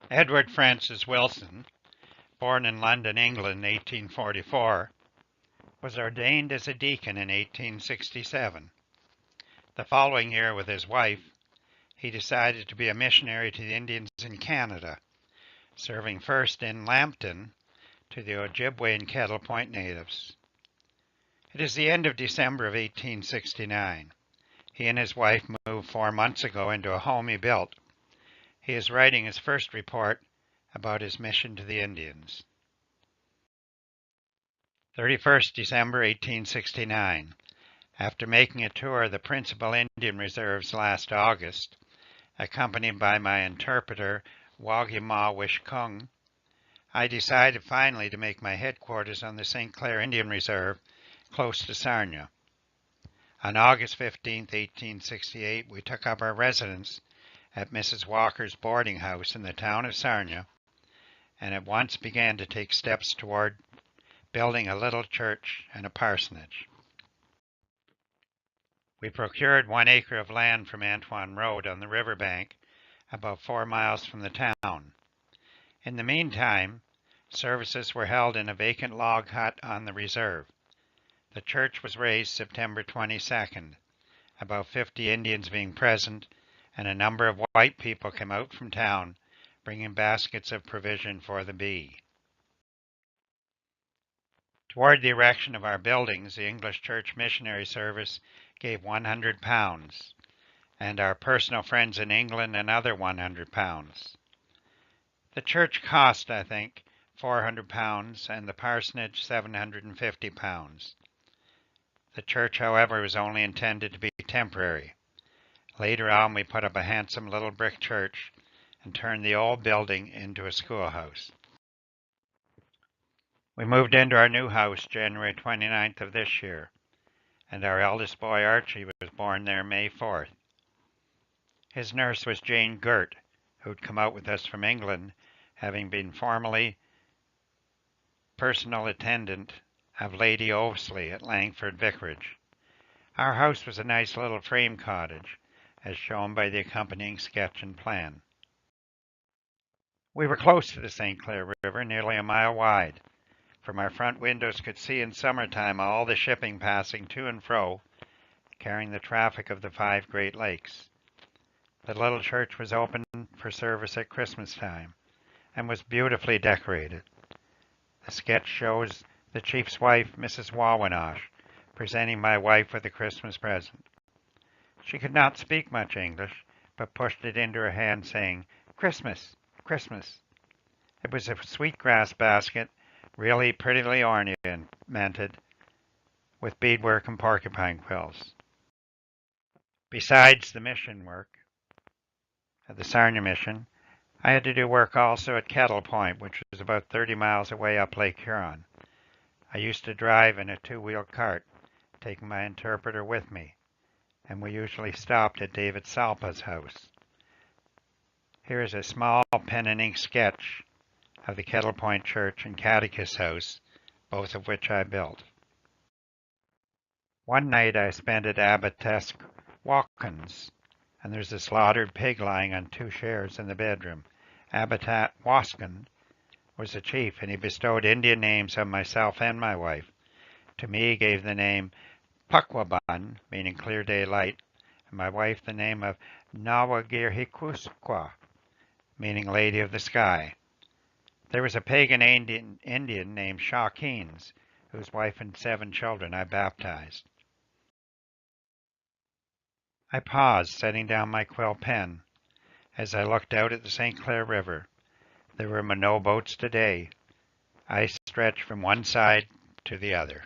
Edward Francis Wilson, born in London, England, 1844, was ordained as a deacon in 1867. The following year, with his wife, he decided to be a missionary to the Indians in Canada, serving first in Lambton to the Ojibwe and Kettle Point natives. It is the end of December of 1869. He and his wife moved 4 months ago into a home he built. He is writing his first report about his mission to the Indians. 31st December 1869. After making a tour of the principal Indian reserves last August, accompanied by my interpreter, Wagima Wishkung, I decided finally to make my headquarters on the St. Clair Indian Reserve, close to Sarnia. On August 15, 1868, we took up our residence at Mrs. Walker's boarding house in the town of Sarnia, and at once began to take steps toward building a little church and a parsonage. We procured 1 acre of land from Antoine Road on the riverbank, about 4 miles from the town. In the meantime, services were held in a vacant log hut on the reserve. The church was raised September 22nd, about 50 Indians being present, and a number of white people came out from town, bringing baskets of provision for the bee. Toward the erection of our buildings, the English Church Missionary Service gave £100, and our personal friends in England another £100. The church cost, I think, £400, and the parsonage £750. The church, however, was only intended to be temporary. Later on, we put up a handsome little brick church and turned the old building into a schoolhouse. We moved into our new house January 29th of this year, and our eldest boy Archie was born there May 4th. His nurse was Jane Gert, who'd come out with us from England, having been formerly personal attendant of Lady Ovesley at Langford Vicarage. Our house was a nice little frame cottage, as shown by the accompanying sketch and plan. We were close to the St. Clair River, nearly a mile wide. From our front windows could see in summertime all the shipping passing to and fro, carrying the traffic of the 5 Great Lakes. The little church was open for service at Christmas time and was beautifully decorated. The sketch shows the chief's wife, Mrs. Wawanosh, presenting my wife with a Christmas present. She could not speak much English, but pushed it into her hand, saying, "Christmas, Christmas." It was a sweetgrass basket, really prettily ornamented with beadwork and porcupine quills. Besides the mission work at the Sarnia Mission, I had to do work also at Kettle Point, which was about 30 miles away up Lake Huron. I used to drive in a 2-wheel cart, taking my interpreter with me, and we usually stopped at David Salpa's house. Here is a small pen and ink sketch of the Kettle Point Church and Catechist House, both of which I built. One night I spent at Abbotess Watkins, and there's a slaughtered pig lying on 2 chairs in the bedroom. Abbot Waskin was the chief, and he bestowed Indian names on myself and my wife. To me, he gave the name Pukwabun, meaning clear daylight, and my wife the name of Nawagirhikusqua, meaning Lady of the Sky. There was a pagan Indian named Shawkeens, whose wife and 7 children I baptized. I paused, setting down my quill pen, as I looked out at the St. Clair River. There were no boats today. Ice stretched from one side to the other.